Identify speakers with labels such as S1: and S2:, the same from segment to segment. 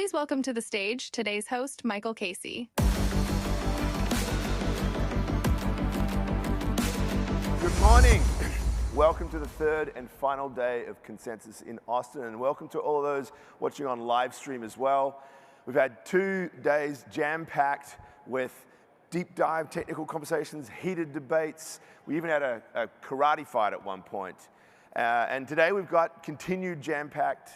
S1: Please welcome to the stage today's host, Michael Casey.
S2: Good morning. Welcome to the third and final day of Consensus in Austin, and welcome to all of those watching on live stream as well. We've had 2 days jam-packed with deep dive technical conversations, heated debates. We even had a karate fight at one point. And today we've got continued jam-packed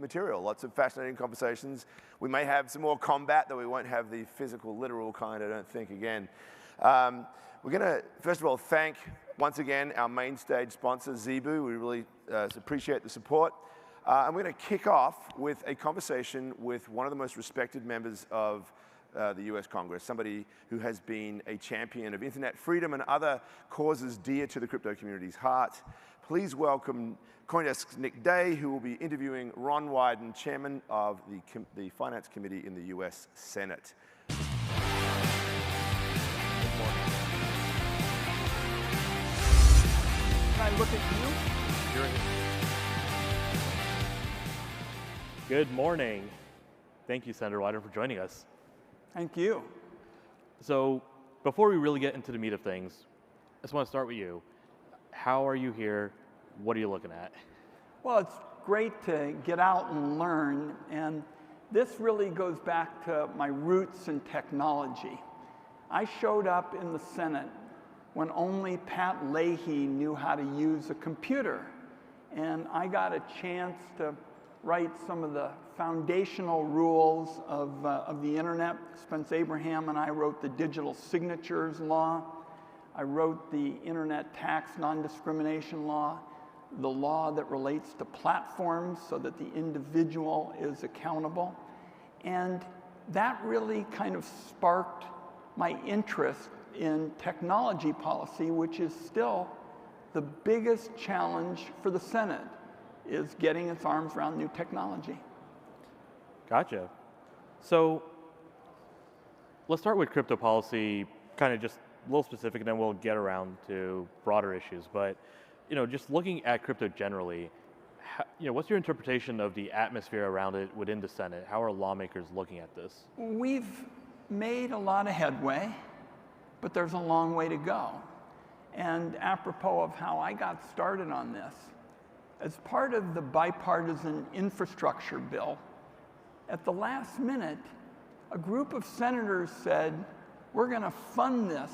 S2: material, lots of fascinating conversations. We may have some more combat, though we won't have the physical, literal kind, I don't think, again. We're going to, first of all, thank, once again, our main stage sponsor, Zebu. We really appreciate the support. And we're going to kick off with a conversation with one of the most respected members of the US Congress, somebody who has been a champion of internet freedom and other causes dear to the crypto community's heart. Please welcome CoinDesk's Nick Day, who will be interviewing Ron Wyden, chairman of the Finance Committee in the US Senate.
S3: Can I look at you?
S4: You're in. Good morning. Thank you, Senator Wyden, for joining us.
S3: Thank you.
S4: So, before we really get into the meat of things, I just want to start with you. How are you here? What are you looking at?
S3: Well, it's great to get out and learn, and this really goes back to my roots in technology. I showed up in the Senate when only Pat Leahy knew how to use a computer, and I got a chance to write some of the foundational rules of the internet. Spence Abraham and I wrote the digital signatures law. I wrote the internet tax non-discrimination law, the law that relates to platforms so that the individual is accountable. And that really kind of sparked my interest in technology policy, which is still the biggest challenge for the Senate, is getting its arms around new technology.
S4: Gotcha. So, let's start with crypto policy, kind of just a little specific, and then we'll get around to broader issues. But, just looking at crypto generally, what's your interpretation of the atmosphere around it within the Senate? How are lawmakers looking at this?
S3: We've made a lot of headway, but there's a long way to go. And apropos of how I got started on this, as part of the bipartisan infrastructure bill, at the last minute, a group of senators said, we're going to fund this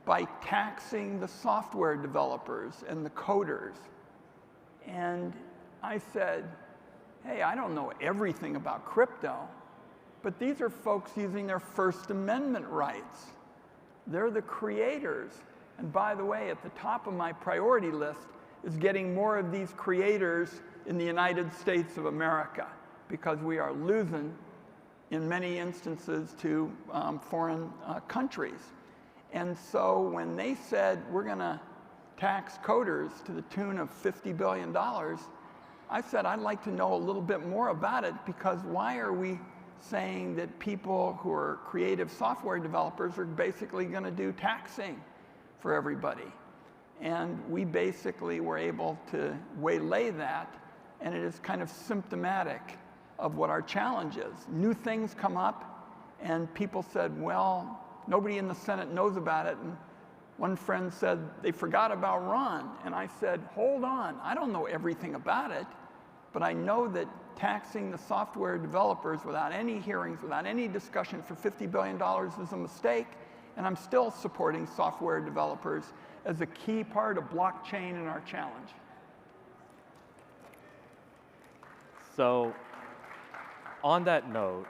S3: by taxing the software developers and the coders. And I said, hey, I don't know everything about crypto, but these are folks using their First Amendment rights. They're the creators. And by the way, at the top of my priority list is getting more of these creators in the United States of America, because we are losing, in many instances, to foreign countries. And so when they said, we're going to tax coders to the tune of $50 billion, I said, I'd like to know a little bit more about it, because why are we saying that people who are creative software developers are basically going to do taxing for everybody? And we basically were able to waylay that, and it is kind of symptomatic of what our challenge is. New things come up, and people said, well, nobody in the Senate knows about it. And one friend said, they forgot about Ron. And I said, hold on, I don't know everything about it, but I know that taxing the software developers without any hearings, without any discussion for $50 billion is a mistake, and I'm still supporting software developers as a key part of blockchain and our challenge.
S4: So, on that note,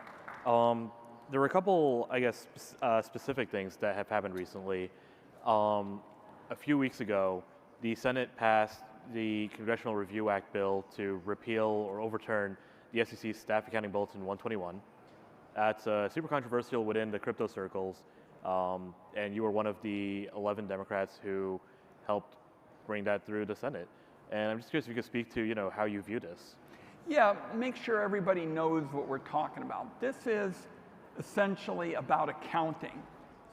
S4: there were a couple, I guess, specific things that have happened recently. A few weeks ago, the Senate passed the Congressional Review Act bill to repeal or overturn the SEC's Staff Accounting Bulletin 121. That's super controversial within the crypto circles, and you were one of the 11 Democrats who helped bring that through the Senate. And I'm just curious if you could speak to, how you view this.
S3: Yeah, make sure everybody knows what we're talking about. This is essentially about accounting.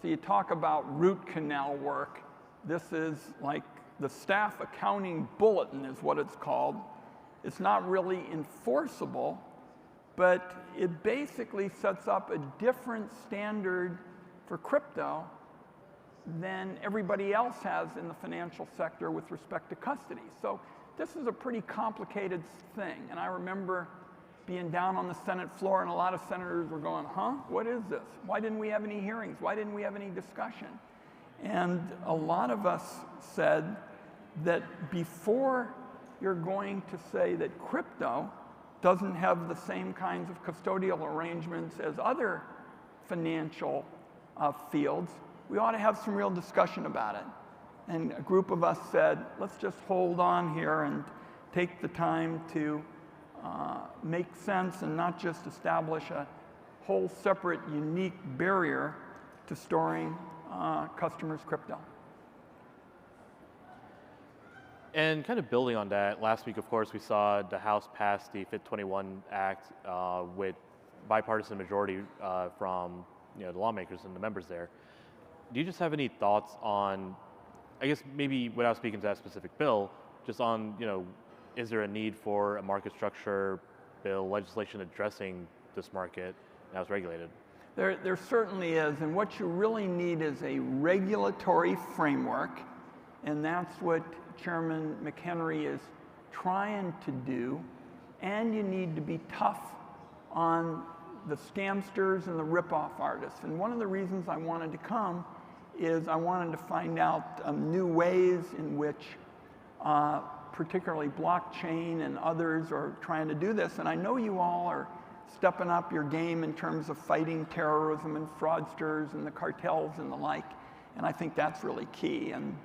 S3: So you talk about root canal work. This is like the Staff Accounting Bulletin is what it's called. It's not really enforceable, but it basically sets up a different standard for crypto than everybody else has in the financial sector with respect to custody. So this is a pretty complicated thing. And I remember being down on the Senate floor and a lot of senators were going, huh, what is this? Why didn't we have any hearings? Why didn't we have any discussion? And a lot of us said that before you're going to say that crypto doesn't have the same kinds of custodial arrangements as other financial fields, we ought to have some real discussion about it. And a group of us said, let's just hold on here and take the time to make sense and not just establish a whole separate, unique barrier to storing customers' crypto.
S4: And kind of building on that, last week, of course, we saw the House pass the FIT21 Act with bipartisan majority from the lawmakers and the members there. Do you just have any thoughts on, I guess maybe without speaking to that specific bill, just on, is there a need for a market structure bill legislation addressing this market now it's regulated?
S3: There certainly is, and what you really need is a regulatory framework, and that's what Chairman McHenry is trying to do, and you need to be tough on the scamsters and the rip-off artists. And one of the reasons I wanted to come is I wanted to find out new ways in which particularly blockchain and others are trying to do this. And I know you all are stepping up your game in terms of fighting terrorism and fraudsters and the cartels and the like. And I think that's really key. And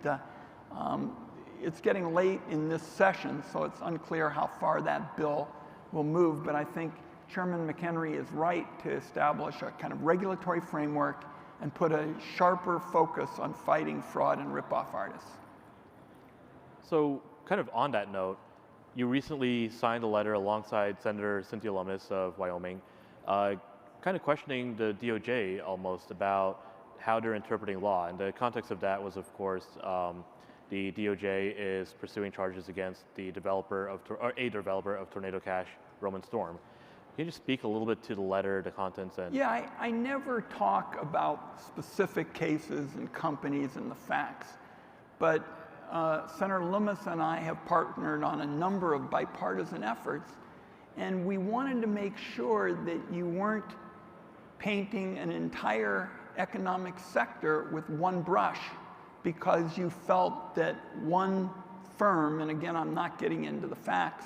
S3: it's getting late in this session, so it's unclear how far that bill will move. But I think Chairman McHenry is right to establish a kind of regulatory framework and put a sharper focus on fighting fraud and rip-off artists.
S4: So kind of on that note, you recently signed a letter alongside Senator Cynthia Lummis of Wyoming, kind of questioning the DOJ almost about how they're interpreting law. And the context of that was, of course, the DOJ is pursuing charges against the developer of, or a developer of Tornado Cash, Roman Storm. Can you just speak a little bit to the letter, the contents? And
S3: yeah, I never talk about specific cases and companies and the facts, but Senator Lummis and I have partnered on a number of bipartisan efforts, and we wanted to make sure that you weren't painting an entire economic sector with one brush because you felt that one firm, and again, I'm not getting into the facts,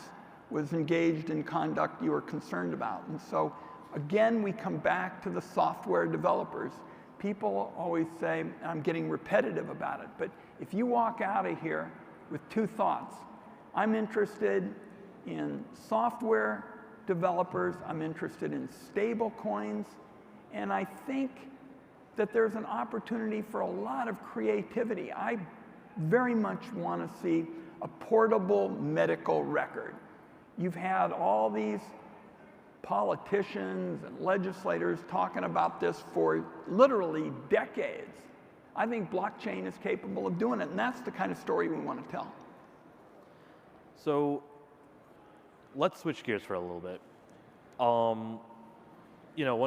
S3: was engaged in conduct you were concerned about. And so, again, we come back to the software developers. People always say, I'm getting repetitive about it, but if you walk out of here with two thoughts, I'm interested in software developers, I'm interested in stable coins, and I think that there's an opportunity for a lot of creativity. I very much want to see a portable medical record. You've had all these politicians and legislators talking about this for literally decades. I think blockchain is capable of doing it, and that's the kind of story we want to tell.
S4: So let's switch gears for a little bit. One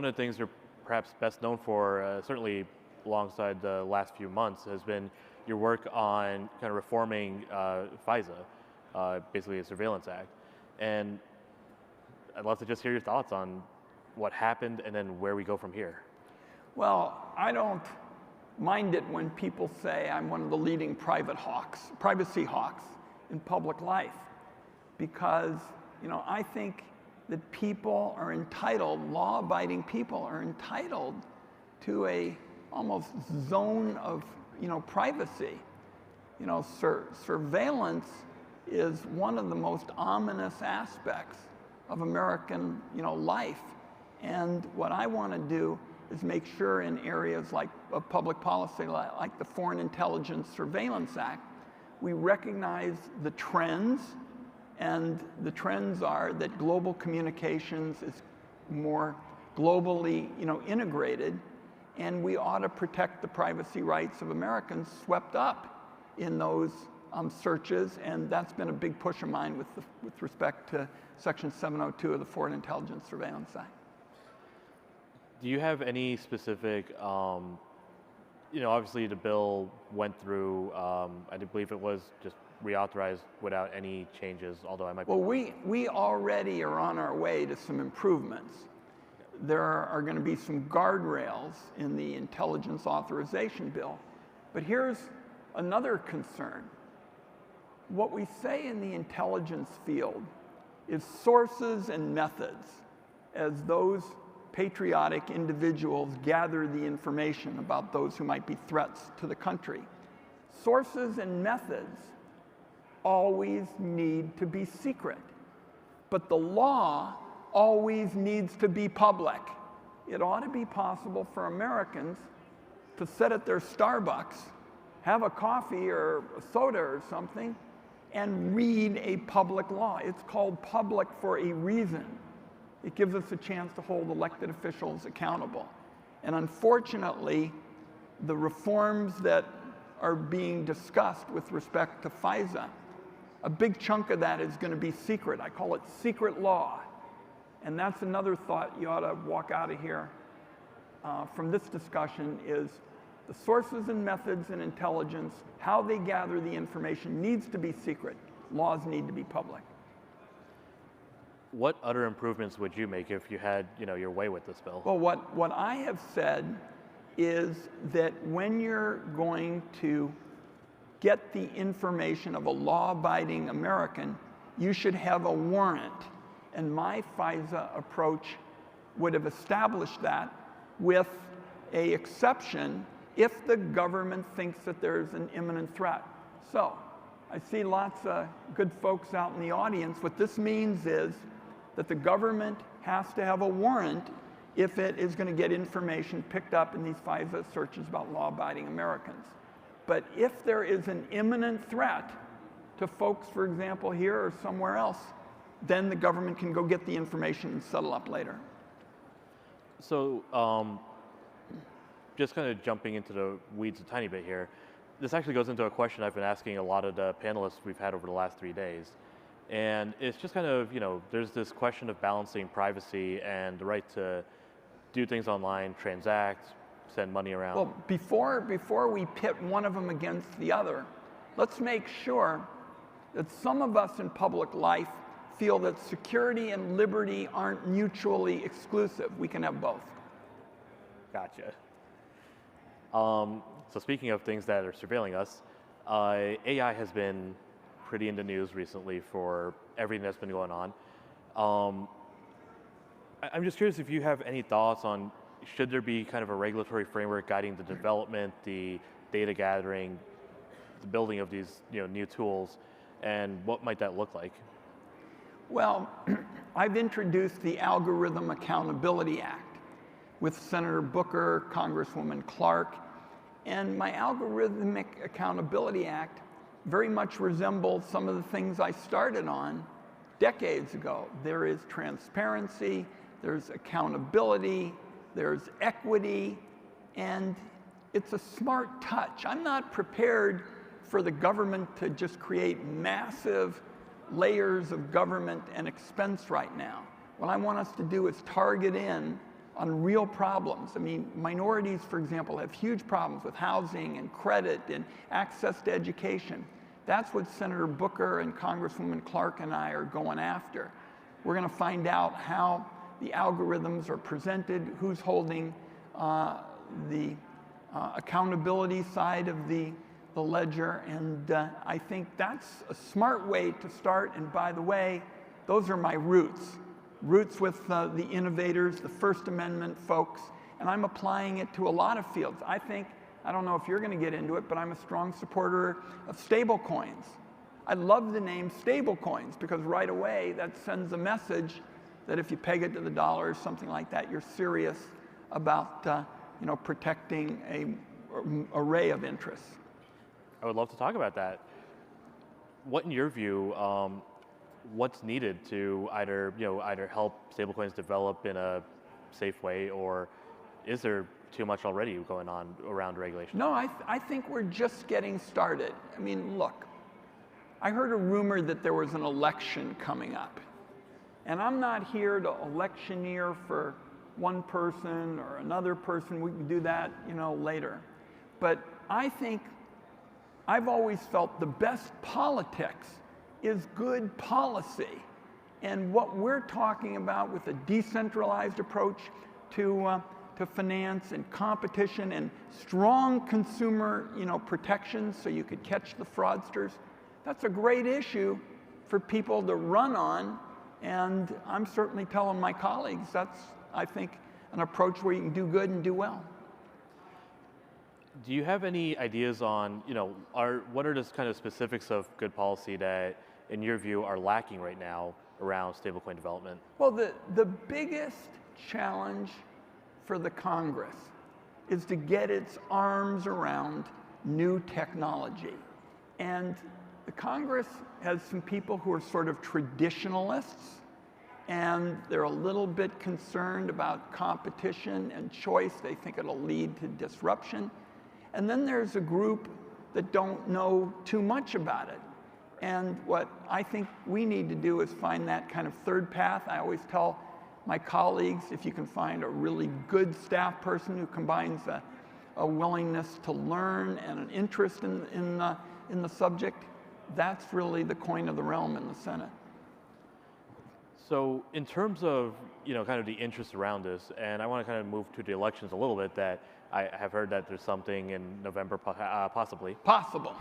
S4: of the things you're perhaps best known for, certainly alongside the last few months, has been your work on kind of reforming FISA, basically a surveillance act. And I'd love to just hear your thoughts on what happened and then where we go from here.
S3: Well, I don't mind it when people say I'm one of the leading privacy hawks in public life, because I think that people are entitled, law-abiding people are entitled to a almost zone of privacy. Surveillance is one of the most ominous aspects of American life. And what I want to do is make sure in areas like of public policy, like the Foreign Intelligence Surveillance Act, we recognize the trends, and the trends are that global communications is more globally integrated, and we ought to protect the privacy rights of Americans swept up in those searches, and that's been a big push of mine with respect to Section 702 of the Foreign Intelligence Surveillance Act.
S4: Do you have any specific, obviously the bill went through, I do believe it was just reauthorized without any changes, although I might be...
S3: Well, we already are on our way to some improvements. There are going to be some guardrails in the intelligence authorization bill. But here's another concern. What we say in the intelligence field is sources and methods, as those patriotic individuals gather the information about those who might be threats to the country. Sources and methods always need to be secret, but the law always needs to be public. It ought to be possible for Americans to sit at their Starbucks, have a coffee or a soda or something, and read a public law. It's called public for a reason. It gives us a chance to hold elected officials accountable. And unfortunately, the reforms that are being discussed with respect to FISA, a big chunk of that is going to be secret. I call it secret law. And that's another thought you ought to walk out of here from this discussion is the sources and methods in intelligence, how they gather the information needs to be secret. Laws need to be public.
S4: What other improvements would you make if you had, your way with this bill?
S3: Well, what I have said is that when you're going to get the information of a law-abiding American, you should have a warrant. And my FISA approach would have established that with an exception if the government thinks that there's an imminent threat. So I see lots of good folks out in the audience. What this means is that the government has to have a warrant if it is going to get information picked up in these FISA searches about law-abiding Americans. But if there is an imminent threat to folks, for example, here or somewhere else, then the government can go get the information and settle up later.
S4: So just kind of jumping into the weeds a tiny bit here, this actually goes into a question I've been asking a lot of the panelists we've had over the last 3 days. And it's just kind of, there's this question of balancing privacy and the right to do things online, transact, send money around.
S3: Well, before we pit one of them against the other, let's make sure that some of us in public life feel that security and liberty aren't mutually exclusive. We can have both.
S4: Gotcha. So speaking of things that are surveilling us, AI has been pretty in the news recently for everything that's been going on. I'm just curious if you have any thoughts on should there be kind of a regulatory framework guiding the development, the data gathering, the building of these new tools, and what might that look like?
S3: Well, I've introduced the Algorithm Accountability Act with Senator Booker, Congresswoman Clark, and my Algorithmic Accountability Act very much resembles some of the things I started on decades ago. There is transparency, there's accountability, there's equity, and it's a smart touch. I'm not prepared for the government to just create massive layers of government and expense right now. What I want us to do is target in on real problems. I mean, minorities, for example, have huge problems with housing and credit and access to education. That's what Senator Booker and Congresswoman Clark and I are going after. We're going to find out how the algorithms are presented, who's holding the accountability side of the ledger, and I think that's a smart way to start. And by the way, those are my roots with the innovators, the First Amendment folks, and I'm applying it to a lot of fields. I don't know if you're going to get into it, but I'm a strong supporter of stablecoins. I love the name stablecoins because right away that sends a message that if you peg it to the dollar or something like that, you're serious about protecting an array of interests.
S4: I would love to talk about that. What, in your view, what's needed to either help stablecoins develop in a safe way, or is there too much already going on around regulation?
S3: No, I think we're just getting started. I mean, look, I heard a rumor that there was an election coming up. And I'm not here to electioneer for one person or another person. We can do that, later. But I think I've always felt the best politics is good policy. And what we're talking about with a decentralized approach to finance and competition and strong consumer, protections so you could catch the fraudsters, that's a great issue for people to run on. And I'm certainly telling my colleagues that's, I think, an approach where you can do good and do well.
S4: Do you have any ideas on, what are the kind of specifics of good policy that, in your view, are lacking right now around stablecoin development?
S3: Well, the biggest challenge for the Congress is to get its arms around new technology. And the Congress has some people who are sort of traditionalists, and they're a little bit concerned about competition and choice. They think it'll lead to disruption. And then there's a group that don't know too much about it. And what I think we need to do is find that kind of third path. I always tell my colleagues, if you can find a really good staff person who combines a willingness to learn and an interest in the subject, that's really the coin of the realm in the Senate.
S4: So in terms of, kind of the interest around this, and I want to kind of move to the elections a little bit, that I have heard that there's something in November, possibly.
S3: Possible.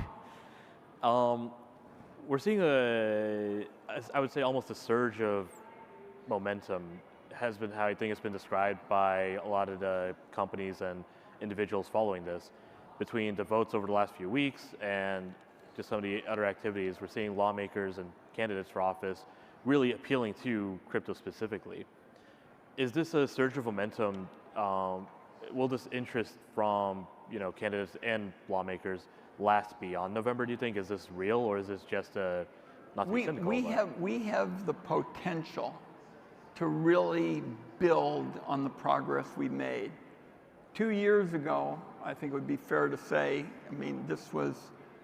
S4: We're seeing I would say almost a surge of momentum has been how I think it's been described by a lot of the companies and individuals following this. Between the votes over the last few weeks and just some of the other activities, we're seeing lawmakers and candidates for office really appealing to crypto specifically. Is this a surge of momentum? Will this interest from candidates and lawmakers last beyond November, do you think? Is this real, or is this just not too cynical?
S3: We have the potential to really build on the progress we made. 2 years ago, I think it would be fair to say, this was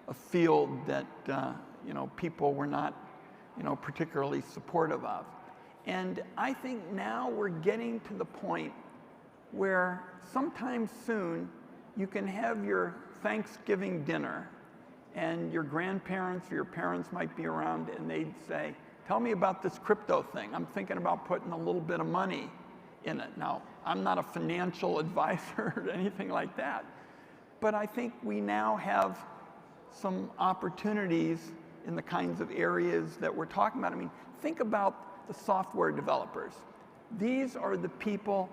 S3: a field that people were not particularly supportive of. And I think now we're getting to the point where sometime soon you can have your Thanksgiving dinner and your grandparents or your parents might be around and they'd say, tell me about this crypto thing. I'm thinking about putting a little bit of money in it. Now, I'm not a financial advisor or anything like that, but I think we now have some opportunities in the kinds of areas that we're talking about. Think about the software developers. These are the people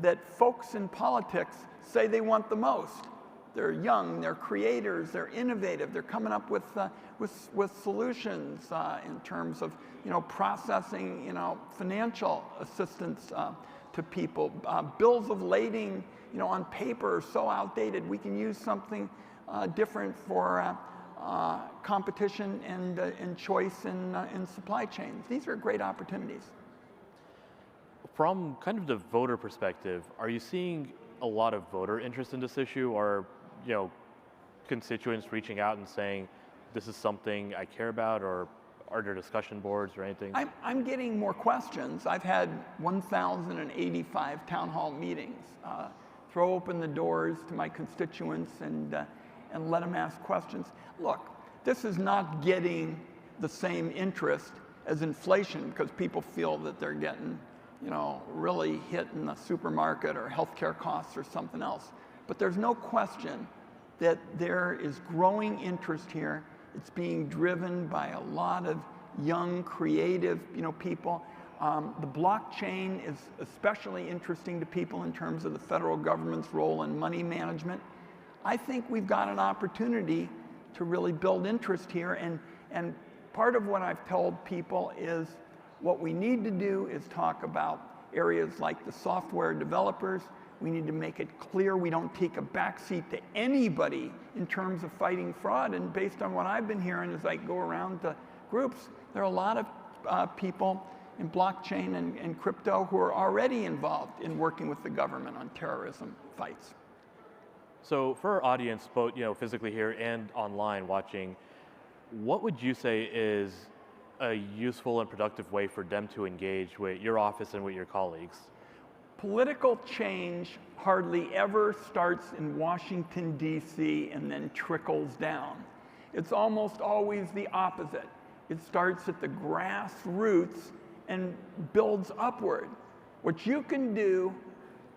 S3: that folks in politics say they want the most. They're young, they're creators, they're innovative, they're coming up with solutions in terms of processing financial assistance to people. Bills of lading on paper are so outdated. We can use something different for competition and choice in supply chains. These are great opportunities.
S4: From kind of the voter perspective, are you seeing a lot of voter interest in this issue, or constituents reaching out and saying, this is something I care about, or are there discussion boards or anything?
S3: I'm getting more questions. I've had 1,085 town hall meetings. Throw open the doors to my constituents and let them ask questions. Look, this is not getting the same interest as inflation because people feel that they're getting really hit in the supermarket or healthcare costs or something else. But there's no question that there is growing interest here. It's being driven by a lot of young, creative, people. The blockchain is especially interesting to people in terms of the federal government's role in money management. I think we've got an opportunity to really build interest here. And part of what I've told people is what we need to do is talk about areas like the software developers. We need to make it clear we don't take a backseat to anybody in terms of fighting fraud. And based on what I've been hearing as I go around to groups, there are a lot of people in blockchain and crypto who are already involved in working with the government on terrorism fights.
S4: So for our audience, both physically here and online watching, what would you say is a useful and productive way for them to engage with your office and with your colleagues?
S3: Political change hardly ever starts in Washington, D.C. and then trickles down. It's almost always the opposite. It starts at the grassroots and builds upward. What you can do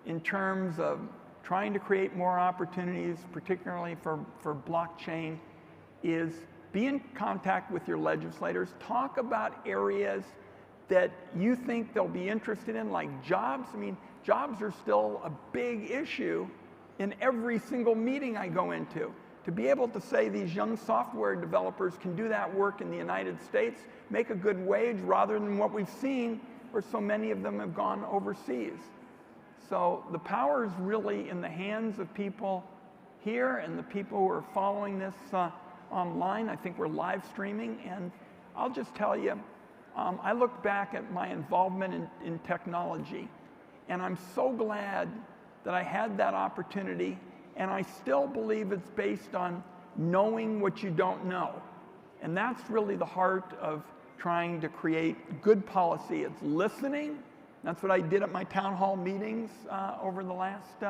S3: in terms of trying to create more opportunities, particularly for blockchain, is be in contact with your legislators. Talk about areas that you think they'll be interested in, like jobs. I mean, jobs are still a big issue in every single meeting I go into. To be able to say these young software developers can do that work in the United States, make a good wage, rather than what we've seen, where so many of them have gone overseas. So the power is really in the hands of people here and the people who are following this online. I think we're live streaming, and I'll just tell you, I look back at my involvement in technology, and I'm so glad that I had that opportunity, and I still believe it's based on knowing what you don't know. And that's really the heart of trying to create good policy. It's listening. That's what I did at my town hall meetings over the last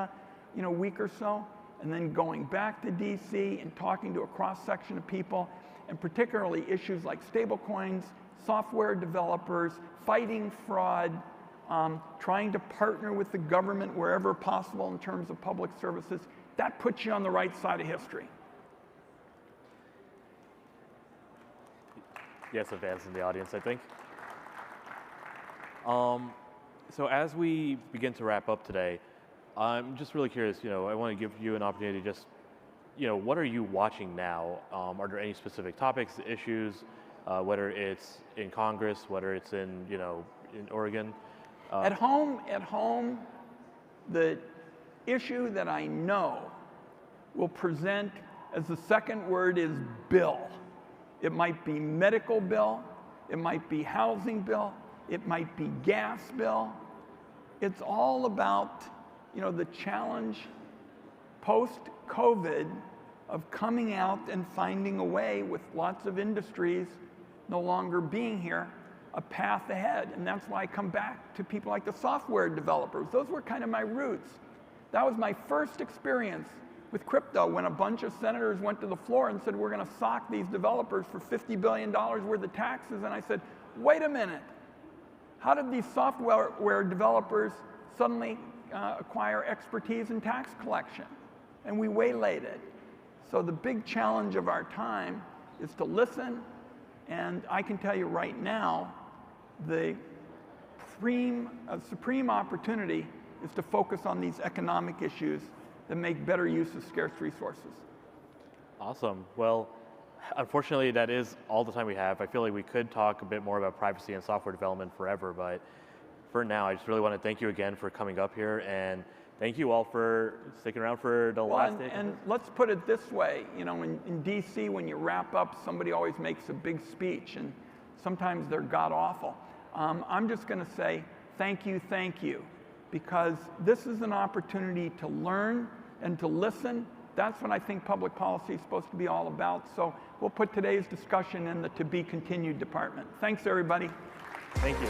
S3: week or so, and then going back to DC and talking to a cross-section of people, and particularly issues like stablecoins, software developers, fighting fraud, trying to partner with the government wherever possible in terms of public services. That puts you on the right side of history.
S4: Yes, advance in the audience, I think. So as we begin to wrap up today, I'm just really curious, I want to give you an opportunity to just, what are you watching now? Are there any specific topics, issues, whether it's in Congress, whether it's in Oregon?
S3: At home, the issue that I know will present as the second word is bill. It might be medical bill, it might be housing bill, it might be gas bill. It's all about, the challenge post-COVID of coming out and finding a way, with lots of industries no longer being here, a path ahead. And that's why I come back to people like the software developers. Those were kind of my roots. That was my first experience with crypto, when a bunch of senators went to the floor and said, we're going to sock these developers for $50 billion worth of taxes. And I said, wait a minute. How did these software developers suddenly acquire expertise in tax collection? And we waylaid it. So the big challenge of our time is to listen. And I can tell you right now, the supreme opportunity is to focus on these economic issues that make better use of scarce resources.
S4: Awesome. Well, unfortunately, that is all the time we have. I feel like we could talk a bit more about privacy and software development forever, but for now, I just really want to thank you again for coming up here, and thank you all for sticking around for the last day.
S3: And let's put it this way, in DC, when you wrap up, somebody always makes a big speech, and sometimes they're god-awful. I'm just going to say thank you, because this is an opportunity to learn and to listen. That's what I think public policy is supposed to be all about. So we'll put today's discussion in the to be continued department. Thanks, everybody.
S4: Thank you.